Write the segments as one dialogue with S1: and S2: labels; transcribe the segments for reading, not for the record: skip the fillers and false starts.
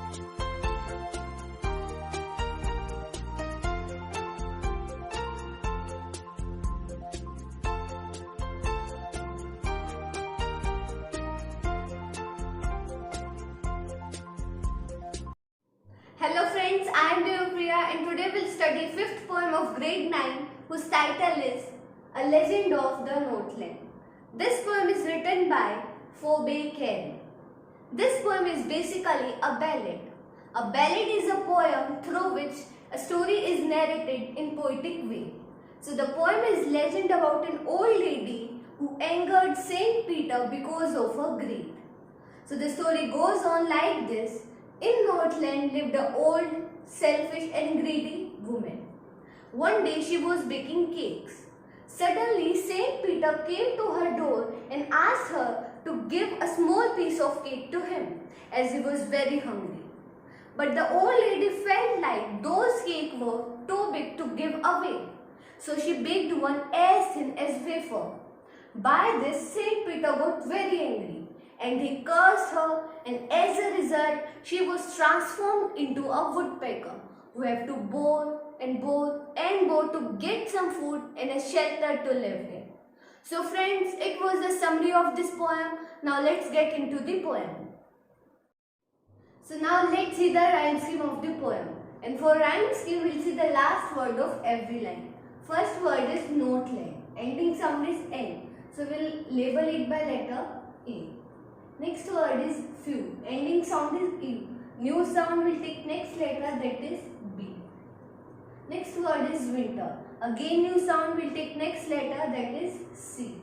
S1: Hello friends, I am Devapriya and today we'll study 5th poem of grade 9 whose title is A Legend of the Northland. This poem is written by Phoebe Carey. This poem is basically a ballad. A ballad is a poem through which a story is narrated in poetic way. So the poem is legend about an old lady who angered Saint Peter because of her greed. So the story goes on like this. In Northland lived an old, selfish and greedy woman. One day she was baking cakes. Suddenly Saint Peter came to her door and asked her to give a small piece of cake to him as he was very hungry. But the old lady felt like those cakes were too big to give away. So she baked one as thin as wafer. By this Saint Peter got very angry and he cursed her, and as a result she was transformed into a woodpecker who had to bore and bore and bore to get some food and a shelter to live in. So friends, it was the summary of this poem. Now let's get into the poem. So now let's see the rhyme scheme of the poem. And for rhyme scheme, we'll see the last word of every line. First word is Northland. Ending sound is N. So we'll label it by letter A. Next word is few. Ending sound is E. New sound will take next letter, that is B. Next word is winter. Again new sound will take next letter, that is C.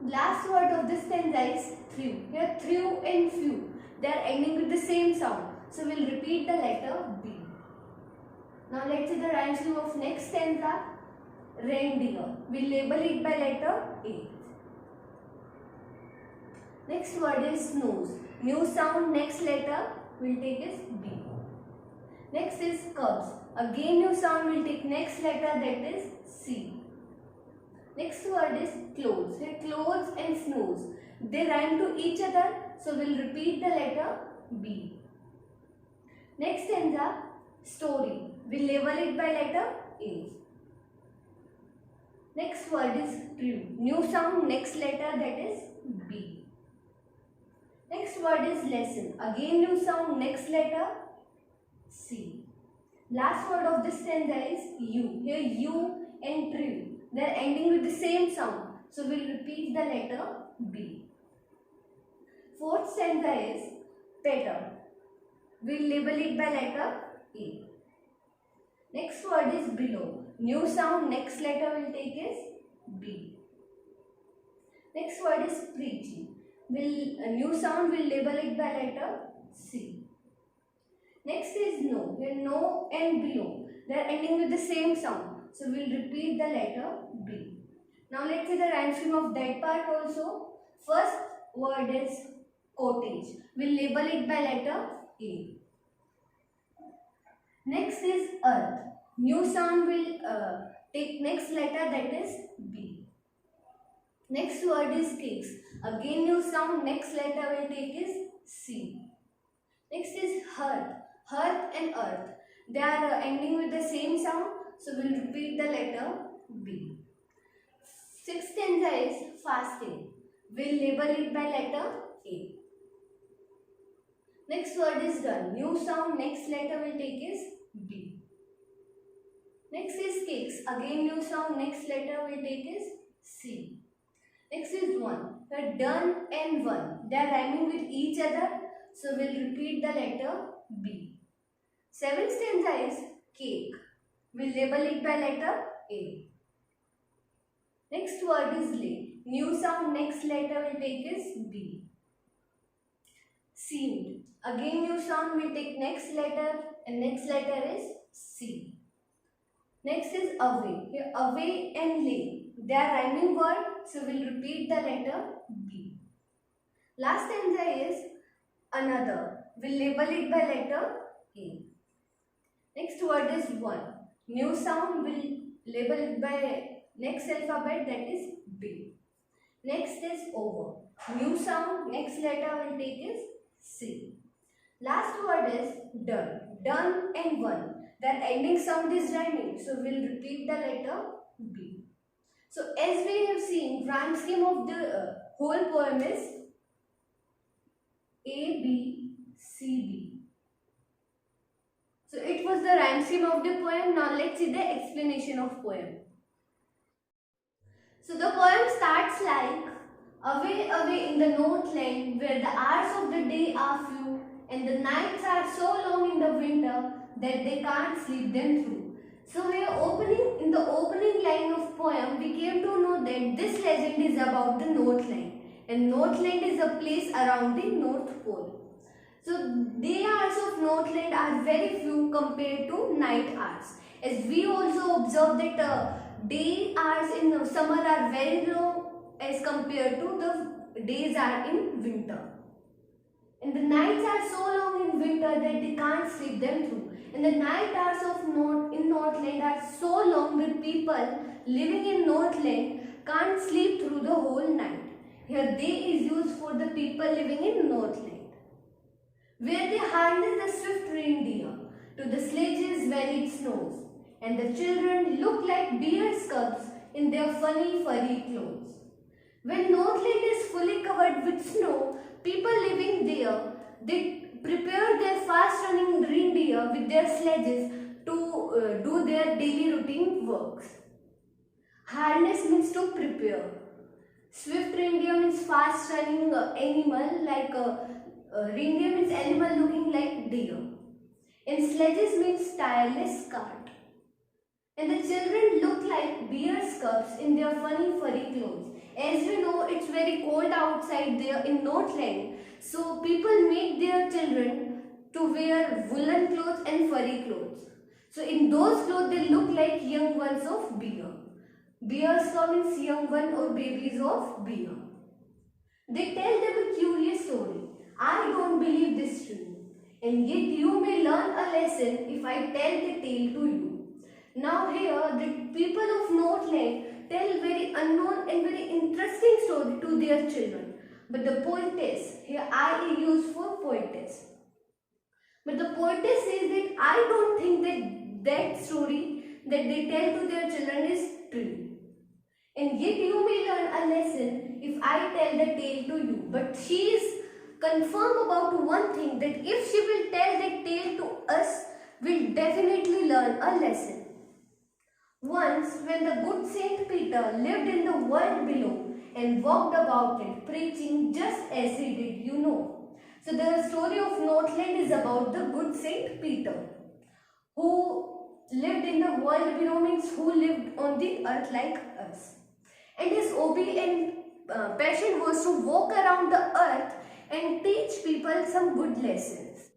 S1: Last word of this stanza is through. Here through and few, they are ending with the same sound. So we'll repeat the letter B. Now let's see the rhyme scheme of next stanza. Reindeer. We'll label it by letter A. Next word is nose. New sound next letter will take is B. Next is cubs. Again new sound will take next letter, that is C. Next word is clothes. Here clothes and snows, they rhyme to each other, so we'll repeat the letter B. Next stanza, story. We'll label it by letter A. Next word is true. New sound next letter, that is B. Next word is lesson. Again new sound next letter C. Last word of this stanza is U. Here U and true, they are ending with the same sound. So we'll repeat the letter B. Fourth stanza is better. We'll label it by letter A. Next word is below. New sound next letter will take is B. Next word is preaching. A new sound will label it by letter C. Next is no. Here no and below, they are ending with the same sound. So we'll repeat the letter B. Now let's see the rhyme scheme of that part also. First word is cottage. We'll label it by letter A. Next is earth. New sound will take next letter, that is B. Next word is cakes. Again new sound next letter will take is C. Next is hearth. Hearth and earth, they are ending with the same sound, so we'll repeat the letter B. Sixth stanza is fasting. We'll label it by letter A. Next word is done. New sound next letter will take is B. Next is cakes. Again new sound next letter will take is C. Next is one. The done and one, they are rhyming with each other, so we'll repeat the letter B. Seventh stanza is cake. We'll label it by letter A. Next word is lay. New sound next letter will take is B. Seemed. Again new sound will take next letter and next letter is C. Next is away. Here away and lay, they are rhyming word, so we'll repeat the letter B. Last stanza is another. We'll label it by letter A. Next word is one. New sound will label it by next alphabet, that is B. Next is over. New sound next letter will take is C. Last word is done. Done and one. That ending sound is rhyming. So we'll repeat the letter B. So as we have seen, rhyme scheme of the whole poem is A, B, C, D. So it was the rhyme scheme of the poem. Now let's see the explanation of poem. So the poem starts like, away, away in the northland, where the hours of the day are few, and the nights are so long in the winter that they can't sleep them through. So in the opening line of poem, we came to know that this legend is about the Northland, and Northland is a place around the North Pole. So day hours of Northland are very few compared to night hours. As we also observe that day hours in summer are very long as compared to the days are in winter. And the nights are so long in winter that they can't sleep them through. And the night hours of Northland are so long that people living in Northland can't sleep through the whole night. Here day is used for the people living in Northland, where they harness the swift reindeer to the sledges when it snows, and the children look like bear cubs in their funny furry clothes. When Northland is fully covered with snow, people living there, they prepare their fast-running reindeer with their sledges to do their daily routine works. Harness means to prepare. Swift reindeer means fast-running animal, like reindeer means animal looking like deer. And sledges means tireless cart. And the children look like bear cubs in their funny furry clothes. As we know, it's very cold outside there in Northland. So people make their children to wear woolen clothes and furry clothes. So in those clothes, they look like young ones of bear. Bears means young one or babies of bear. They tell them a curious story. I don't believe this true, and yet you may learn a lesson if I tell the tale to you. Now here, the people of Northland tell very unknown and very interesting story to their children. But the poetess, here I is used for poetess. But the poetess says that I don't think that story that they tell to their children is true. And yet you may learn a lesson if I tell the tale to you. But she is confirmed about one thing, that if she will tell that tale to us, we'll definitely learn a lesson. Once, when the good Saint Peter lived in the world below and walked about it, preaching just as he did, you know. So the story of Northland is about the good Saint Peter, who lived in the world below, means who lived on the earth like us. And his hobby and passion was to walk around the earth and teach people some good lessons.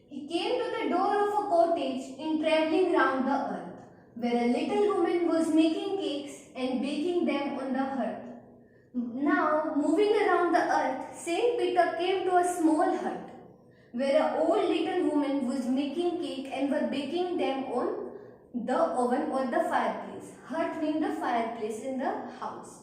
S1: He came to the door of a cottage in traveling round the earth, where a little woman was making cakes and baking them on the hearth. Now, moving around the earth, Saint Peter came to a small hut, where an old little woman was making cake and were baking them on the oven or the fireplace. Hut means the fireplace in the house.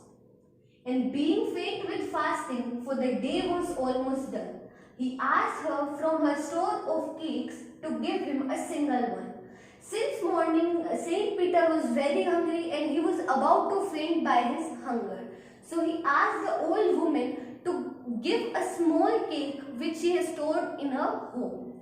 S1: And being faint with fasting, for the day was almost done, he asked her from her store of cakes to give him a single one. Since morning, Saint Peter was very hungry and he was about to faint by his hunger. So he asked the old woman to give a small cake which she had stored in her home.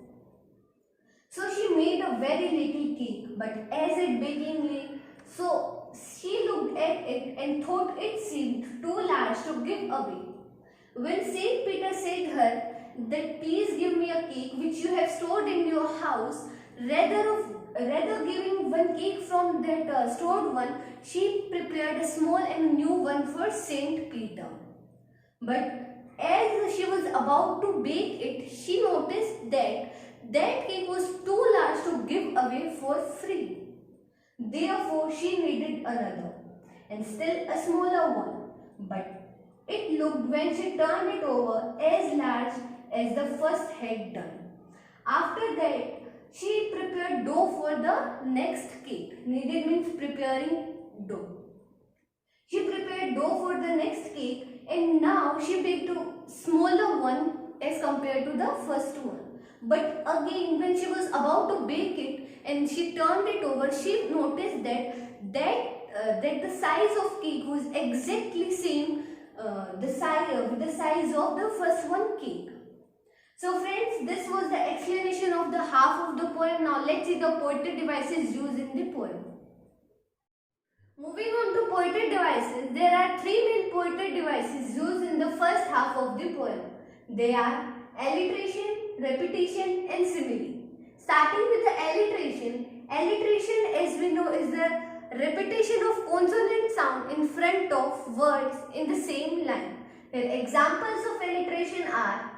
S1: So she made a very little cake, but as it baking lay, so she looked at it and thought it seemed too large to give away. When Saint Peter said her that please give me a cake which you have stored in your house, rather giving one cake from that stored one, she prepared a small and new one for Saint Peter. But as she was about to bake it, she noticed that cake was too large to give away for free. Therefore, she needed another, and still a smaller one. But it looked, when she turned it over, as large as the first had done. After that, she prepared dough for the next cake. Needed means preparing dough. She prepared dough for the next cake, and now she baked a smaller one as compared to the first one. But again, when she was about to bake it and she turned it over, she noticed that the size of cake was exactly same with the size of the first one cake. So friends, this was the explanation of the half of the poem. Now let's see the poetic devices used in the poem. Moving on to poetic devices, there are three main poetic devices used in the first half of the poem. They are alliteration, repetition and simile. Starting with the alliteration, alliteration as we know is the repetition of consonant sound in front of words in the same line. Here examples of alliteration are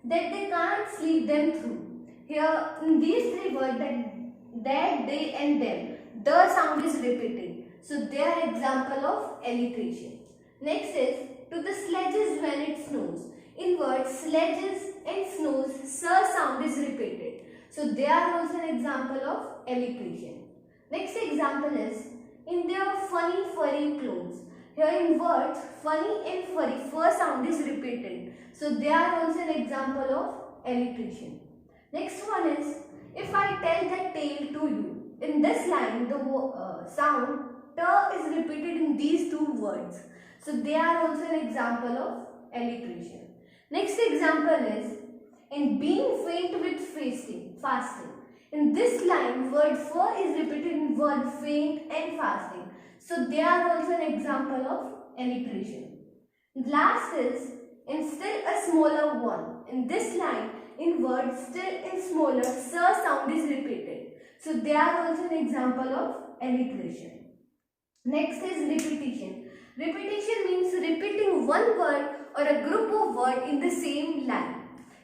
S1: that they can't sleep them through. Here in these three words that, they and them, the sound is repeated. So they are example of alliteration. Next is to the sledges when it snows. In words sledges and snows, sir sound is repeated. So they are also an example of alliteration. Next example is in their funny furry clothes. Here in words funny and furry, fur sound is repeated. So they are also an example of alliteration. Next one is if I tell the tale to you. In this line the sound t is repeated in these two words. So they are also an example of alliteration. Next example is in being faint with fasting. In this line word for is repeated in word faint and fasting. So they are also an example of alliteration. Last is in still a smaller one. In this line in word still in smaller, sir sound is repeated. So they are also an example of alliteration. Next is repetition. Repetition means repeating one word or a group of words in the same line.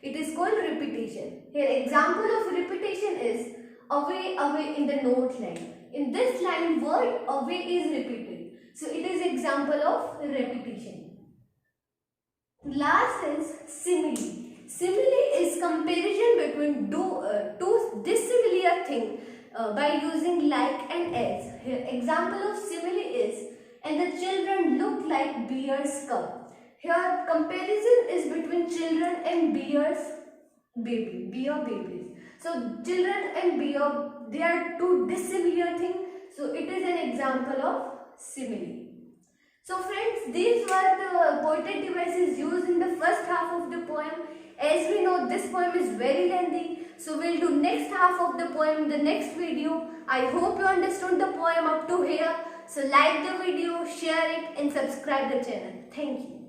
S1: It is called repetition. Here example of repetition is away, away in the note line. In this line word away is repeated. So it is example of repetition. Last is simile. Simile is comparison between two dissimilar things by using like and as. Here example of simile is and the children look like bear's cub. Here comparison is between children and bear babies. So children and bear, they are two dissimilar things. So it is an example of simile. So friends, these were the poetic devices used in the first half of the poem. As we know, this poem is very lengthy. So we'll do next half of the poem in the next video. I hope you understood the poem up to here. So like the video, share it and subscribe the channel. Thank you.